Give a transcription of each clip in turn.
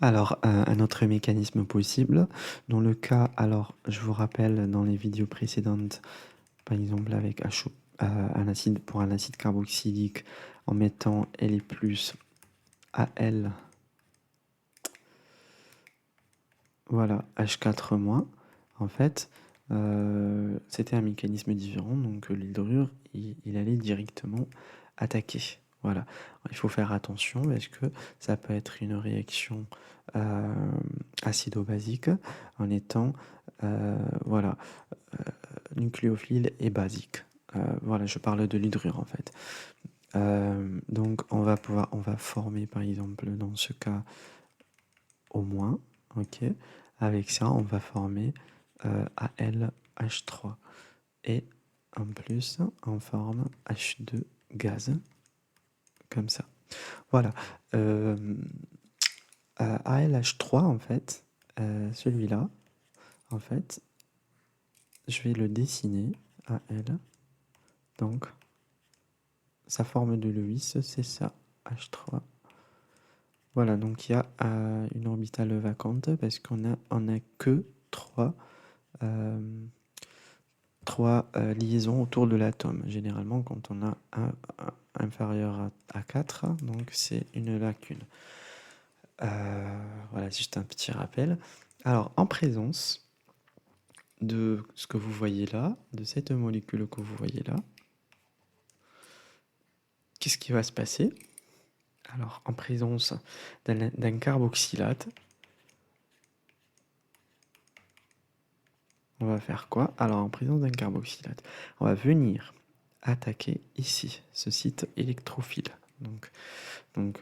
Alors, un autre mécanisme possible, dans le cas, alors je vous rappelle dans les vidéos précédentes, par exemple avec pour un acide carboxylique, en mettant Li plus Al, voilà, H4 moins, en fait, c'était un mécanisme différent, donc l'hydrure, il allait directement attaquer. Voilà, il faut faire attention parce que ça peut être une réaction acido-basique en étant voilà, nucléophile et basique. Voilà, je parle de l'hydrure en fait. Donc on va former par exemple dans ce cas au moins, ok. Avec ça, on va former AlH3 et en plus on forme H2 gaz comme ça. Voilà. AlH3 en fait, celui-là, en fait, je vais le dessiner Al. Donc sa forme de Lewis, c'est ça, H3. Voilà, donc il y a une orbitale vacante parce qu'on a que 3 liaisons autour de l'atome. Généralement, quand on a un inférieur à 4, donc c'est une lacune. Voilà, juste un petit rappel. Alors, en présence de ce que vous voyez là, de cette molécule que vous voyez là, qu'est-ce qui va se passer? Alors, en présence d'un carboxylate, on va faire quoi? Alors, en présence d'un carboxylate, on va venir attaquer ici, ce site électrophile. Donc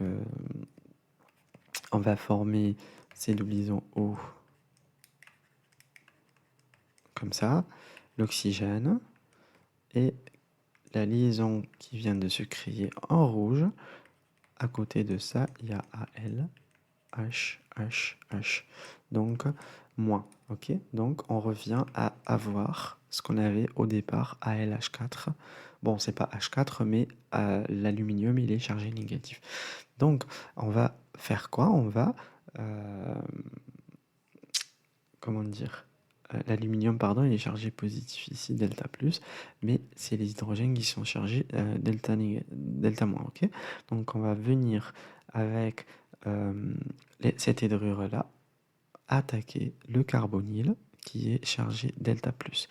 on va former ces deux liaisons O comme ça, l'oxygène, et la liaison qui vient de se créer en rouge, à côté de ça, il y a Al, H, H, H. Donc, moins. Ok. Donc, on revient à avoir ce qu'on avait au départ, AlH4. Bon, c'est pas H4, mais l'aluminium, il est chargé négatif. Donc, on va faire quoi? On va, comment dire? L'aluminium, pardon, il est chargé positif ici, delta plus, mais c'est les hydrogènes qui sont chargés delta moins, ok? Donc on va venir avec cette hydrure-là attaquer le carbonyle qui est chargé delta plus.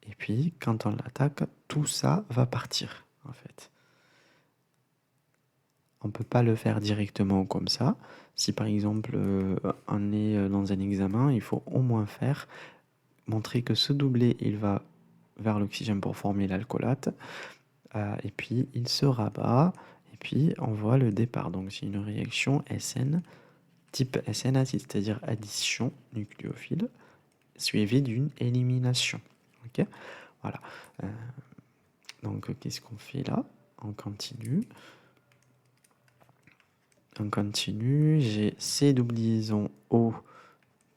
Et puis quand on l'attaque, tout ça va partir en fait. On ne peut pas le faire directement comme ça. Si par exemple on est dans un examen, il faut au moins montrer que ce doublé, il va vers l'oxygène pour former l'alcoolate, et puis il se rabat, et puis on voit le départ. Donc c'est une réaction SN, type SN acide, c'est-à-dire addition nucléophile, suivie d'une élimination. Ok, voilà. Donc qu'est-ce qu'on fait là? On continue. On continue. J'ai C double liaison O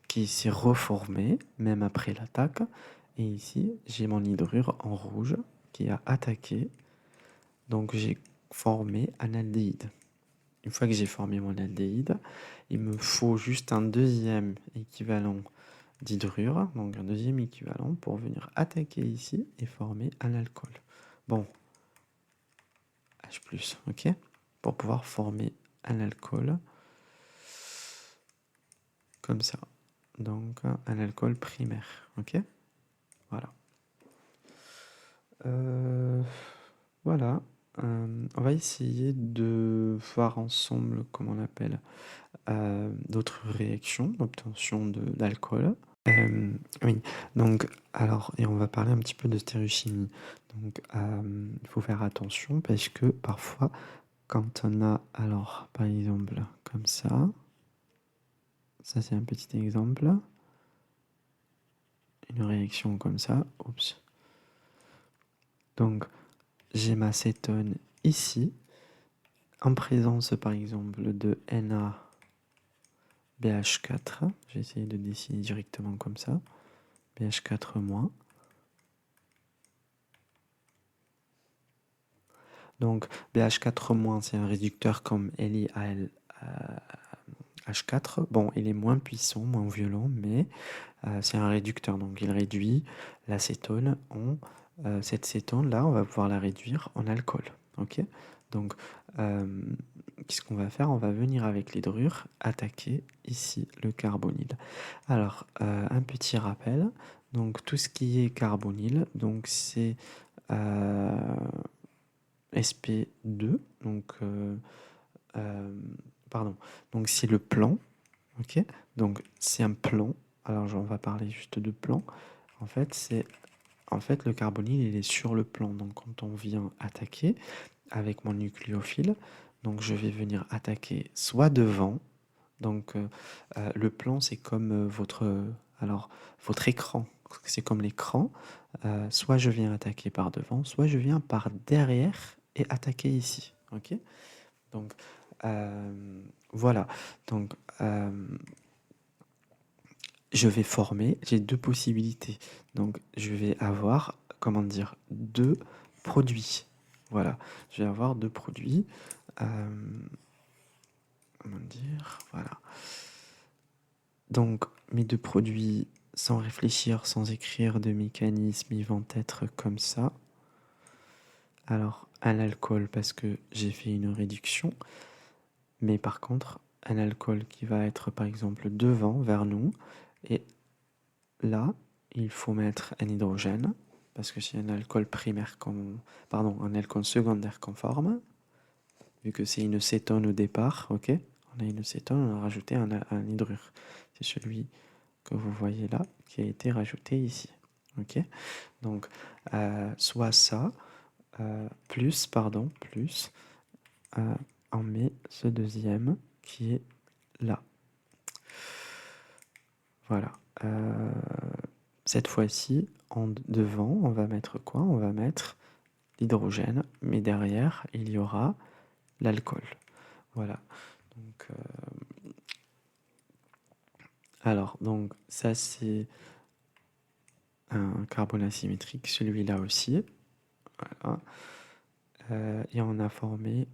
qui s'est reformé, même après l'attaque. Et ici, j'ai mon hydrure en rouge qui a attaqué. Donc j'ai formé un aldéhyde. Une fois que j'ai formé mon aldéhyde, il me faut juste un deuxième équivalent d'hydrure, donc un deuxième équivalent pour venir attaquer ici et former un alcool. Bon, H+, ok? Pour pouvoir former un alcool comme ça. Donc un alcool primaire, ok? Voilà. Voilà. On va essayer de voir ensemble, comment on appelle, d'autres réactions d'obtention d'alcool. Oui, donc, alors, et on va parler un petit peu de stéréochimie. Donc, il faut faire attention parce que parfois, quand on a, alors, par exemple, comme ça c'est un petit exemple, une réaction comme ça, oups. Donc, j'ai ma cétone ici, en présence par exemple de NaBH4, j'ai essayé de dessiner directement comme ça, BH4-. Donc BH4-, c'est un réducteur comme LiAl H4. Bon, il est moins puissant, moins violent, mais c'est un réducteur. Donc il réduit l'acétone en... cette cétone-là, on va pouvoir la réduire en alcool. Ok? Donc, qu'est-ce qu'on va faire? On va venir avec l'hydrure attaquer ici le carbonyle. Alors, un petit rappel. Donc, tout ce qui est carbonyle, donc c'est Sp2. Donc, pardon. Donc, c'est le plan. Ok? Donc, c'est un plan. Alors, on va parler juste de plan. En fait, le carbonyle, il est sur le plan. Donc, quand on vient attaquer avec mon nucléophile, donc je vais venir attaquer soit devant. Donc, le plan, c'est comme votre écran. C'est comme l'écran. Soit je viens attaquer par devant, soit je viens par derrière et attaquer ici. Ok? Donc, voilà. Donc, je vais former, j'ai deux possibilités. Donc, je vais avoir, comment dire, deux produits. Voilà, je vais avoir deux produits. Comment dire, voilà. Donc, mes deux produits, sans réfléchir, sans écrire de mécanisme, ils vont être comme ça. Alors, un alcool parce que j'ai fait une réduction, mais par contre, un alcool qui va être par exemple devant, vers nous, et là, il faut mettre un hydrogène, parce que c'est un alcool primaire, un alcool secondaire conforme, vu que c'est une cétone au départ, ok? On a une cétone, on a rajouté un hydrure. C'est celui que vous voyez là, qui a été rajouté ici, ok? Donc, soit ça, plus, on met ce deuxième qui est là. Voilà. Cette fois-ci, en devant, on va mettre quoi? On va mettre l'hydrogène, mais derrière, il y aura l'alcool. Voilà. Donc, alors, donc ça c'est un carbone asymétrique, celui-là aussi. Voilà. Et on a formé,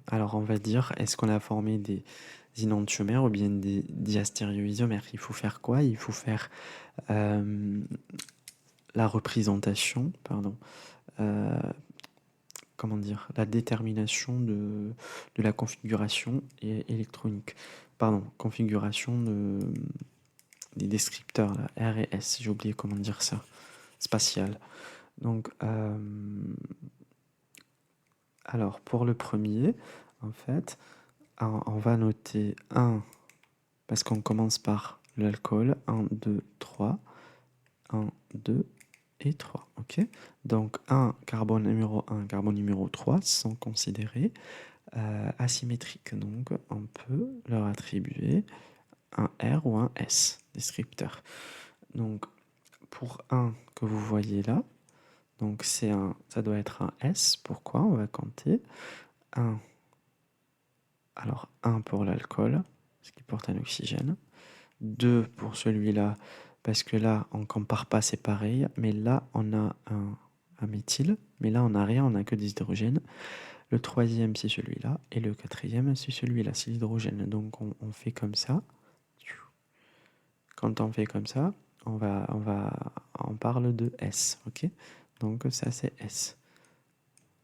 alors on va dire, est-ce qu'on a formé des enantiomères ou bien des diastéréoisomères? Il faut faire quoi? Il faut faire la représentation, comment dire, la détermination de la configuration électronique, configuration des descripteurs, là, R et S, j'ai oublié comment dire ça, spatial. Donc, alors pour le premier, en fait, on va noter 1, parce qu'on commence par l'alcool, 1, 2, 3, 1, 2 et 3, ok? Donc carbone numéro 1, carbone numéro 3 sont considérés asymétriques, donc on peut leur attribuer un R ou un S, descripteur. Donc pour 1 que vous voyez là, donc ça doit être un S. Pourquoi? On va compter 1. Alors 1 pour l'alcool, ce qui porte un oxygène. 2 pour celui-là, parce que là on compare pas, c'est pareil, mais là on a un méthyle, mais là on n'a rien, on n'a que des hydrogènes. Le troisième c'est celui-là, et le quatrième c'est celui-là, c'est l'hydrogène. Donc on fait comme ça. Quand on fait comme ça, on parle de S, ok? Donc ça c'est S.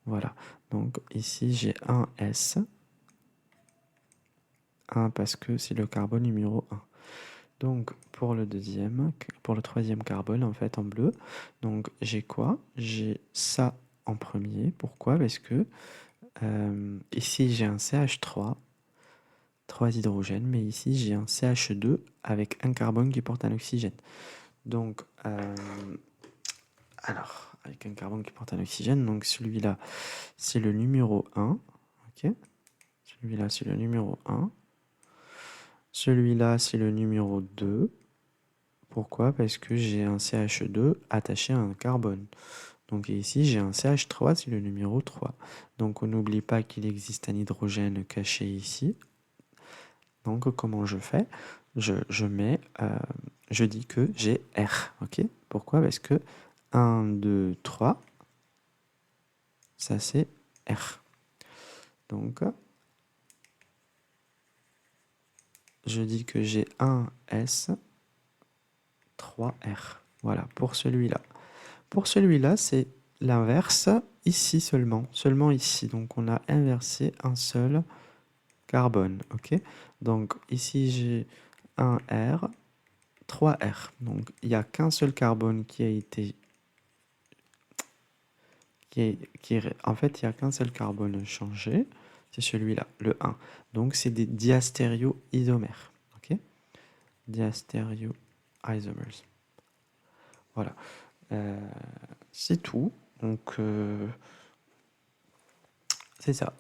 Voilà. Donc ici j'ai un S. 1 parce que c'est le carbone numéro 1. Donc pour le troisième carbone en fait en bleu, donc j'ai quoi? J'ai ça en premier. Pourquoi? Parce que ici j'ai un CH3, 3 hydrogènes, mais ici j'ai un CH2 avec un carbone qui porte un oxygène. Donc alors avec un carbone qui porte un oxygène, donc celui-là c'est le numéro 1, ok? Celui-là c'est le numéro 1. Celui-là, c'est le numéro 2. Pourquoi? Parce que j'ai un CH2 attaché à un carbone. Donc ici, j'ai un CH3, c'est le numéro 3. Donc on n'oublie pas qu'il existe un hydrogène caché ici. Donc comment je fais? Je dis que j'ai R. Ok? Pourquoi? Parce que 1, 2, 3, ça c'est R. Donc je dis que j'ai 1s, 3r. Voilà, pour celui-là. Pour celui-là, c'est l'inverse, ici seulement ici. Donc on a inversé un seul carbone, ok? Donc ici j'ai 1R, 3R. Donc il n'y a qu'un seul carbone qui a été... en fait, il n'y a qu'un seul carbone changé, c'est celui-là, le 1. Donc c'est des diastéréoisomères, ok? Diastéréoisomers. Voilà. C'est tout. Donc c'est ça.